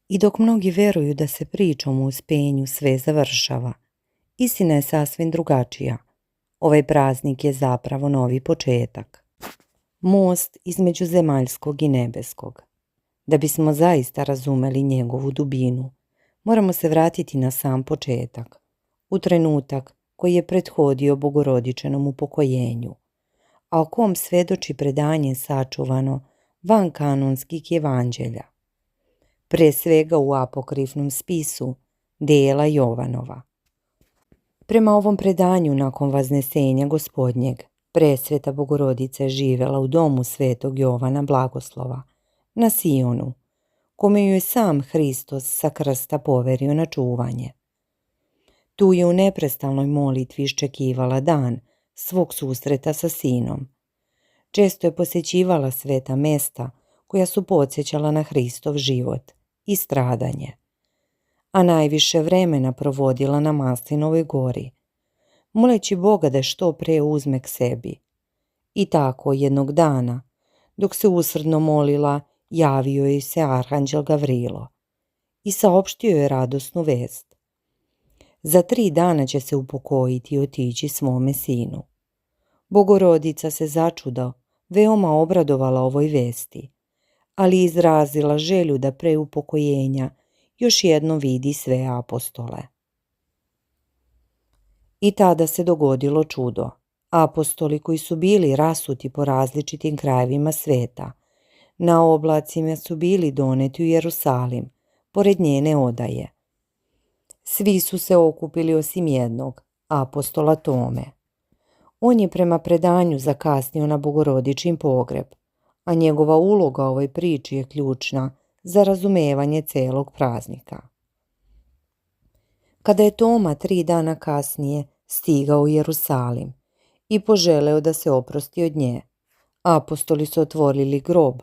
I dok mnogi veruju da se pričom o uspenju sve završava, istina je sasvim drugačija. Ovaj praznik je zapravo novi početak. Most između zemaljskog i nebeskog. Da bismo zaista razumeli njegovu dubinu, moramo se vratiti na sam početak, u trenutak koji je prethodio Bogorodičinom upokojenju, a o kom svedoči predanje sačuvano van kanonskih evanđelja. Pre svega u apokrifnom spisu dela Jovanova. Prema ovom predanju, nakon vaznesenja Gospodnjeg, presveta Bogorodica je živjela u domu svetog Jovana Blagoslova, na Sionu, kome ju je sam Hristos sa krsta poverio na čuvanje. Tu je u neprestalnoj molitvi iščekivala dan svog susreta sa sinom. Često je posjećivala sveta mesta koja su podsjećala na Hristov život i stradanje, a najviše vremena provodila na Maslinovoj gori, moleći Boga da što pre uzme k sebi. I tako jednog dana, dok se usrdno molila, javio joj se arhanđel Gavrilo i saopštio je radosnu vest. Za 3 dana će se upokojiti i otići svome sinu. Bogorodica se začudo veoma obradovala ovoj vesti, ali izrazila želju da pre upokojenja još jednom vidi sve apostole. I tada se dogodilo čudo. Apostoli koji su bili rasuti po različitim krajevima sveta, na oblacima su bili doneti u Jerusalim, pored njene odaje. Svi su se okupili osim jednog, apostola Tome. On je prema predanju zakasnio na Bogorodičin pogreb, a njegova uloga u ovoj priči je ključna za razumevanje celog praznika. Kada je Toma 3 dana kasnije stigao u Jerusalim i poželeo da se oprosti od nje, apostoli su otvorili grob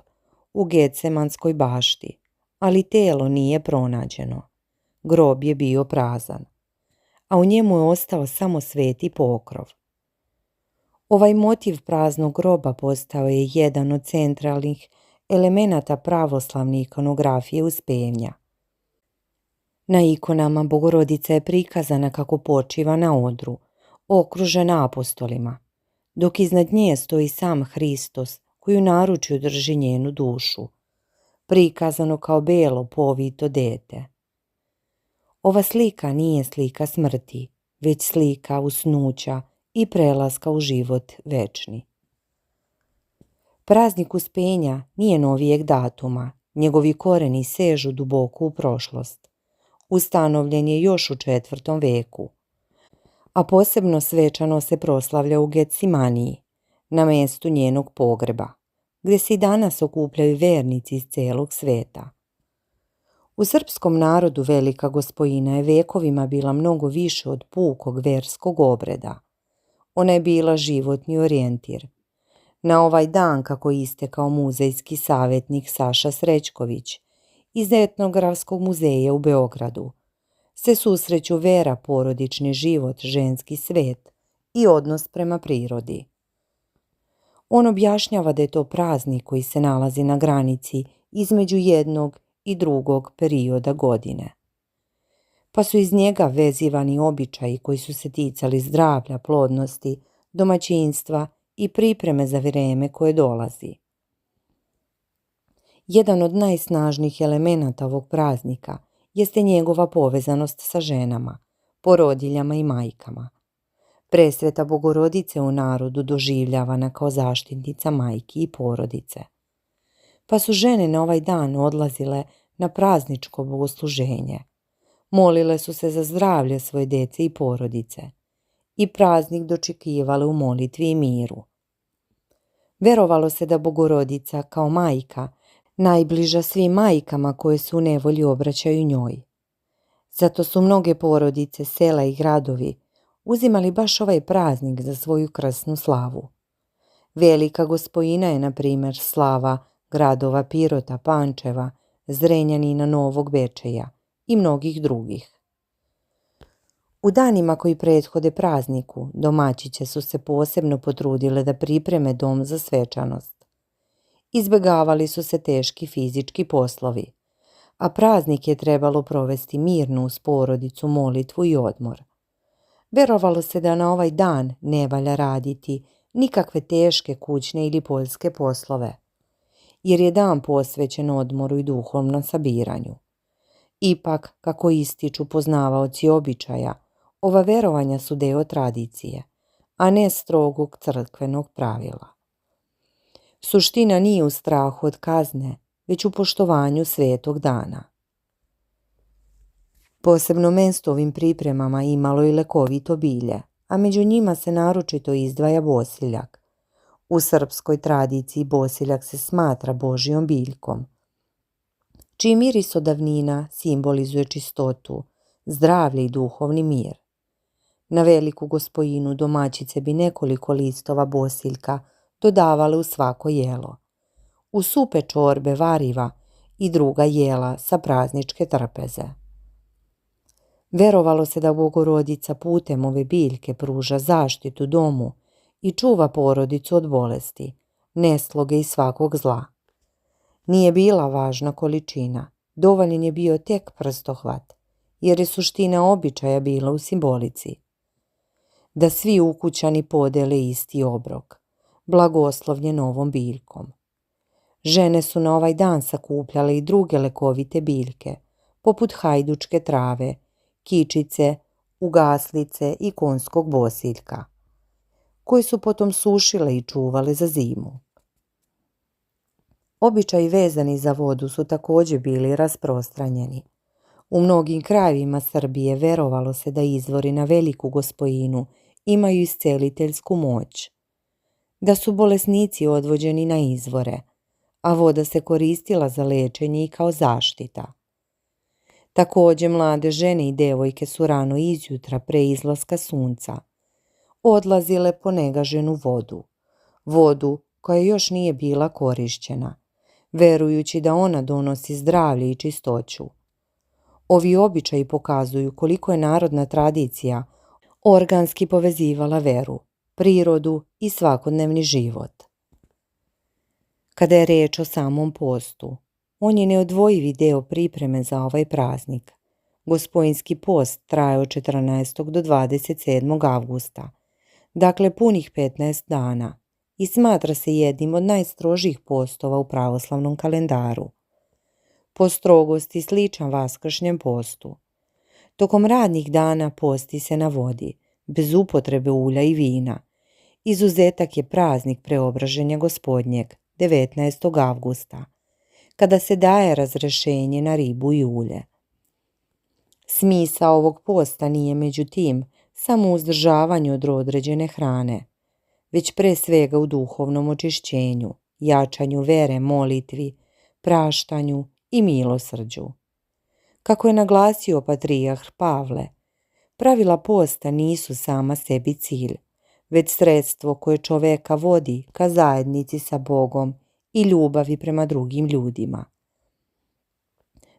u Getsemanskoj bašti, ali telo nije pronađeno. Grob je bio prazan, a u njemu je ostao samo sveti pokrov. Ovaj motiv praznog groba postao je jedan od centralnih elemenata pravoslavne ikonografije uspenja. Na ikonama Bogorodica je prikazana kako počiva na odru, okružena apostolima, dok iznad nje stoji sam Hristos koji u naručju drži njenu dušu, prikazano kao belo povito dete. Ova slika nije slika smrti, već slika usnuća i prelaska u život večni. Praznik uspenja nije novijeg datuma, njegovi koreni sežu duboko u prošlost. Ustanovljen je još u 4. veku, a posebno svečano se proslavlja u Getsemaniji, na mjestu njenog pogreba, gdje se i danas okupljaju vernici iz celog sveta. U srpskom narodu Velika Gospojina je vekovima bila mnogo više od pukog verskog obreda. Ona je bila životni orijentir. Na ovaj dan, kako je istekao muzejski savjetnik Saša Srećković iz Etnografskog muzeja u Beogradu, se susreću vera, porodični život, ženski svet i odnos prema prirodi. On objašnjava da je to praznik koji se nalazi na granici između jednog i drugog perioda godine, pa su iz njega vezivani običaji koji su se ticali zdravlja, plodnosti, domaćinstva i pripreme za vrijeme koje dolazi. Jedan od najsnažnijih elemenata ovog praznika jeste njegova povezanost sa ženama, porodiljama i majkama. Presveta Bogorodice u narodu doživljavana kao zaštitnica majki i porodice, pa su žene na ovaj dan odlazile na prazničko bogosluženje. Molile su se za zdravlje svoje dece i porodice i praznik dočekivale u molitvi i miru. Verovalo se da Bogorodica kao majka najbliža svim majkama koje se u nevolji obraćaju njoj. Zato su mnoge porodice, sela i gradovi uzimali baš ovaj praznik za svoju krsnu slavu. Velika Gospojina je, na primjer, slava gradova Pirota, Pančeva, Zrenjanina, Novog Bečeja i mnogih drugih. U danima koji prethode prazniku, domaćice su se posebno potrudile da pripreme dom za svečanost. Izbjegavali su se teški fizički poslovi, a praznik je trebalo provesti mirno uz porodicu, molitvu i odmor. Verovalo se da na ovaj dan ne valja raditi nikakve teške kućne ili poljske poslove, jer je dan posvećen odmoru i duhovnom sabiranju. Ipak, kako ističu poznavaoci običaja, ova verovanja su deo tradicije, a ne strogog crkvenog pravila. Suština nije u strahu od kazne, već u poštovanju svetog dana. Posebno mesto ovim pripremama imalo i lekovito bilje, a među njima se naročito izdvaja bosiljak. U srpskoj tradiciji bosiljak se smatra Božjom biljkom, čiji miris od davnina simbolizuje čistotu, zdravlje i duhovni mir. Na veliku gospojinu domaćice bi nekoliko listova bosiljka dodavale u svako jelo, u supe, čorbe, variva i druga jela sa prazničke trpeze. Verovalo se da Bogorodica putem ove biljke pruža zaštitu domu i čuva porodicu od bolesti, nesloge i svakog zla. Nije bila važna količina, dovoljan je bio tek prstohvat, jer je suština običaja bila u simbolici. Da svi ukućani podele isti obrok, blagoslovljen ovom biljkom. Žene su na ovaj dan sakupljale i druge lekovite biljke, poput hajdučke trave, kičice, ugaslice i konjskog bosiljka, koje su potom sušile i čuvale za zimu. Običaji vezani za vodu su također bili rasprostranjeni. U mnogim krajevima Srbije verovalo se da izvori na veliku gospojinu imaju isceliteljsku moć, da su bolesnici odvođeni na izvore, a voda se koristila za lečenje i kao zaštita. Također mlade žene i devojke su rano izjutra pre izlaska sunca odlazile po negaženu vodu koja još nije bila korišćena, verujući da ona donosi zdravlje i čistoću. Ovi običaji pokazuju koliko je narodna tradicija organski povezivala veru, prirodu i svakodnevni život. Kada je reč o samom postu, on je neodvojivi deo pripreme za ovaj praznik. Gospojinski post traje od 14. do 27. avgusta, dakle punih 15 dana, i smatra se jednim od najstrožih postova u pravoslavnom kalendaru. Po strogosti sličan vaskršnjem postu. Tokom radnih dana posti se na vodi, bez upotrebe ulja i vina. Izuzetak je praznik Preobraženja Gospodnjeg, 19. avgusta, kada se daje razrešenje na ribu i ulje. Smisao ovog posta nije međutim samo u uzdržavanju od određene hrane, već pre svega u duhovnom očišćenju, jačanju vere, molitvi, praštanju i milosrđu. Kako je naglasio patrijarh Pavle, pravila posta nisu sama sebi cilj, već sredstvo koje čoveka vodi ka zajednici sa Bogom i ljubavi prema drugim ljudima.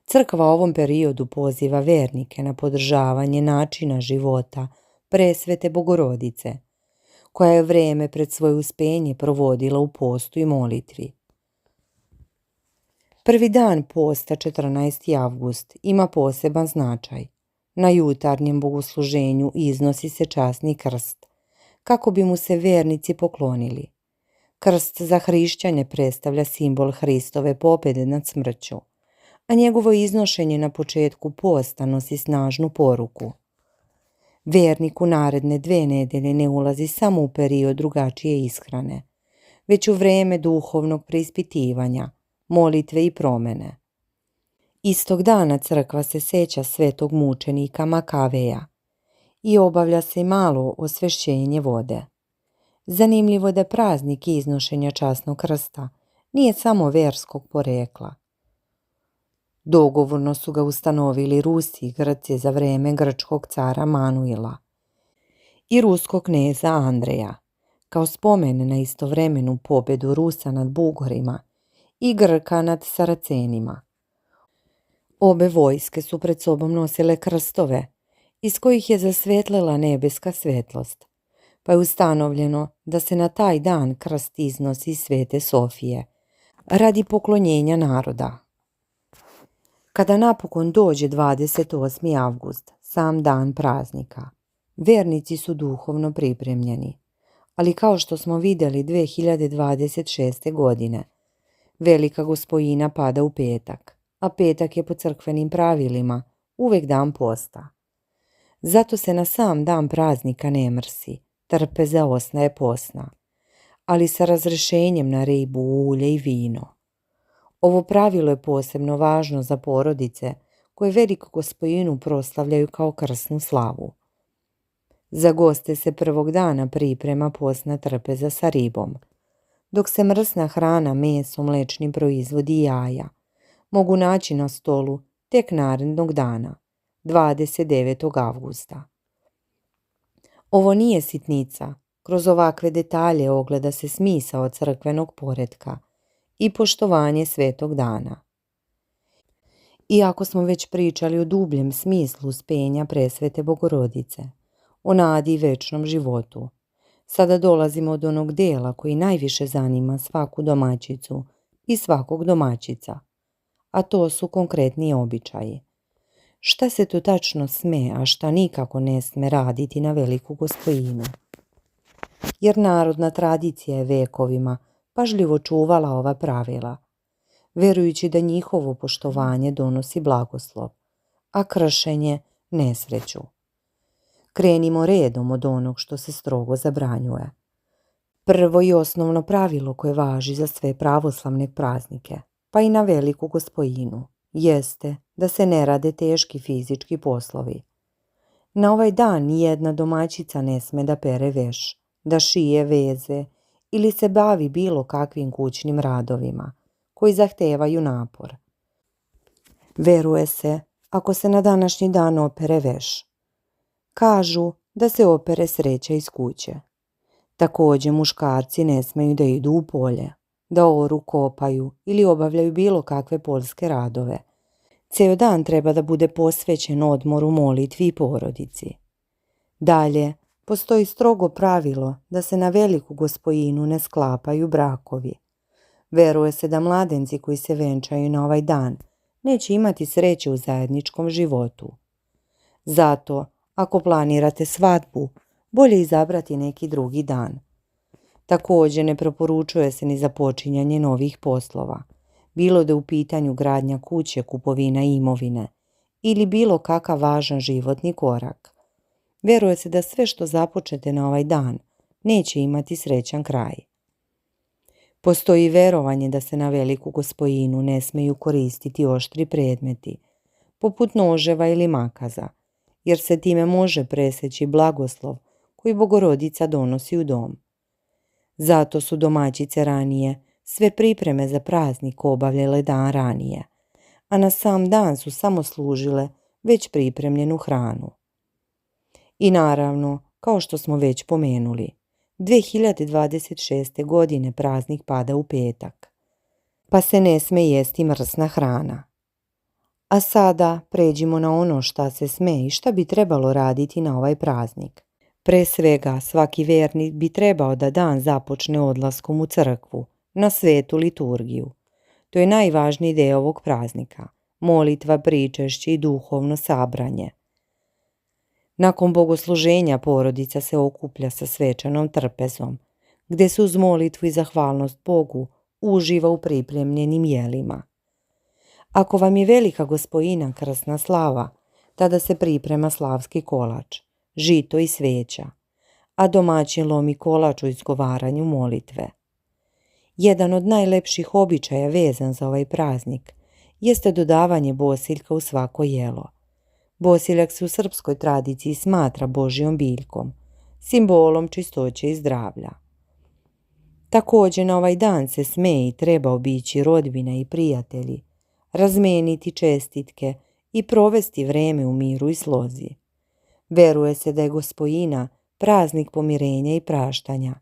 Crkva u ovom periodu poziva vernike na podržavanje načina života presvete Bogorodice, koja je vreme pred svoje uspenje provodila u postu i molitvi. Prvi dan posta, 14. avgust, ima poseban značaj. Na jutarnjem bogosluženju iznosi se časni krst, kako bi mu se vernici poklonili. Krst za hrišćane predstavlja simbol Hristove pobjede nad smrću, a njegovo iznošenje na početku posta nosi snažnu poruku. Vernik u naredne 2 nedelje ne ulazi samo u period drugačije ishrane, već u vreme duhovnog preispitivanja, molitve i promene. Istog dana crkva se seća svetog mučenika Makaveja i obavlja se malo osvešćenje vode. Zanimljivo je da praznik iznošenja časnog krsta nije samo verskog porekla. Dogovorno su ga ustanovili Rusi i Grci za vreme grčkog cara Manuila i ruskog kneza Andreja, kao spomen na istovremenu pobjedu Rusa nad Bugorima i Grka nad Saracenima. Obe vojske su pred sobom nosile krstove, iz kojih je zasvetlela nebeska svetlost, pa je ustanovljeno da se na taj dan krst iznosi iz Svete Sofije, radi poklonjenja naroda. Kada napokon dođe 28. avgust, sam dan praznika, vernici su duhovno pripremljeni. Ali kao što smo vidjeli 2026. godine, Velika Gospojina pada u petak, a petak je po crkvenim pravilima uvijek dan posta. Zato se na sam dan praznika ne mrsi, trpeza ostaje posna, ali sa razrešenjem na ribu, ulje i vino. Ovo pravilo je posebno važno za porodice koje Veliku Gospojinu proslavljaju kao krsnu slavu. Za goste se prvog dana priprema postna trpeza sa ribom, dok se mrsna hrana, meso, mlečni proizvodi i jaja mogu naći na stolu tek narednog dana, 29. avgusta. Ovo nije sitnica, kroz ovakve detalje ogleda se smisao crkvenog poretka i poštovanje svetog dana. Iako smo već pričali o dubljem smislu uspenja presvete Bogorodice, o nadi i večnom životu, sada dolazimo do onog dela koji najviše zanima svaku domaćicu i svakog domaćica, a to su konkretni običaji. Šta se tu tačno sme, a šta nikako ne sme raditi na Veliku Gospojinu? Jer narodna tradicija je vekovima pažljivo čuvala ova pravila, verujući da njihovo poštovanje donosi blagoslov, a kršenje nesreću. Krenimo redom od onog što se strogo zabranjuje. Prvo i osnovno pravilo koje važi za sve pravoslavne praznike, pa i na Veliku Gospojinu, jeste da se ne rade teški fizički poslovi. Na ovaj dan nijedna domaćica ne sme da pere veš, da šije veze ili se bavi bilo kakvim kućnim radovima koji zahtevaju napor. Veruje se, ako se na današnji dan opere veš, kažu da se opere sreća iz kuće. Također muškarci ne smeju da idu u polje, da oru, kopaju ili obavljaju bilo kakve poljske radove. Ceo dan treba da bude posvećen odmoru, molitvi i porodici. Dalje, postoji strogo pravilo da se na Veliku Gospojinu ne sklapaju brakovi. Veruje se da mladenci koji se venčaju na ovaj dan neće imati sreće u zajedničkom životu. Zato, ako planirate svadbu, bolje izabrati neki drugi dan. Također ne preporučuje se ni započinjanje novih poslova, bilo da je u pitanju gradnja kuće, kupovina imovine ili bilo kakav važan životni korak. Veruje se da sve što započete na ovaj dan neće imati srećan kraj. Postoji verovanje da se na Veliku Gospojinu ne smeju koristiti oštri predmeti, poput noževa ili makaza, jer se time može preseći blagoslov koji Bogorodica donosi u dom. Zato su domaćice ranije sve pripreme za praznik obavljale dan ranije, a na sam dan su samo služile već pripremljenu hranu. I naravno, kao što smo već pomenuli, 2026. godine praznik pada u petak, pa se ne sme jesti mrsna hrana. A sada pređimo na ono šta se sme i šta bi trebalo raditi na ovaj praznik. Pre svega, svaki vernik bi trebao da dan započne odlaskom u crkvu, na svetu liturgiju. To je najvažniji deo ovog praznika, molitva, pričešće i duhovno sabranje. Nakon bogosluženja porodica se okuplja sa svečanom trpezom, gdje se uz molitvu i zahvalnost Bogu uživa u pripremljenim jelima. Ako vam je Velika Gospojina krsna slava, tada se priprema slavski kolač, žito i sveća, a domaćin lomi kolač u izgovaranju molitve. Jedan od najlepših običaja vezan za ovaj praznik jeste dodavanje bosiljka u svako jelo. Bosiljak se u srpskoj tradiciji smatra Božjom biljkom, simbolom čistoće i zdravlja. Također na ovaj dan se sme i treba obići rodbina i prijatelji, razmeniti čestitke i provesti vreme u miru i slozi. Veruje se da je Gospojina praznik pomirenja i praštanja,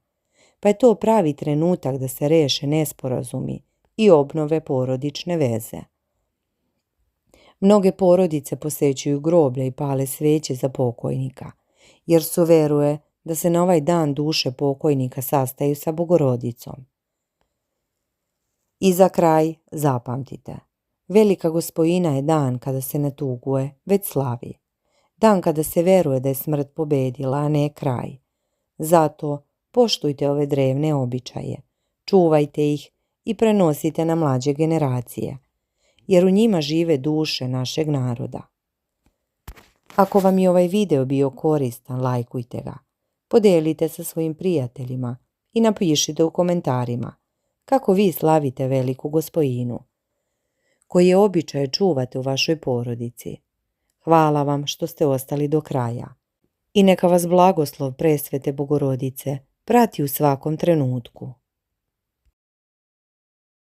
pa je to pravi trenutak da se reše nesporazumi i obnove porodične veze. Mnoge porodice posećuju groblja i pale sveće za pokojnika, jer su veruje da se na ovaj dan duše pokojnika sastaju sa Bogorodicom. I za kraj zapamtite, Velika Gospojina je dan kada se ne tuguje, već slavi. Dan kada se veruje da je smrt pobedila, a ne kraj. Zato poštujte ove drevne običaje, čuvajte ih i prenosite na mlađe generacije, jer u njima žive duše našeg naroda. Ako vam je ovaj video bio koristan, lajkujte ga, podelite sa svojim prijateljima i napišite u komentarima kako vi slavite Veliku Gospojinu, koje običaje čuvate u vašoj porodici. Hvala vam što ste ostali do kraja i neka vas blagoslov Presvete Bogorodice prati u svakom trenutku.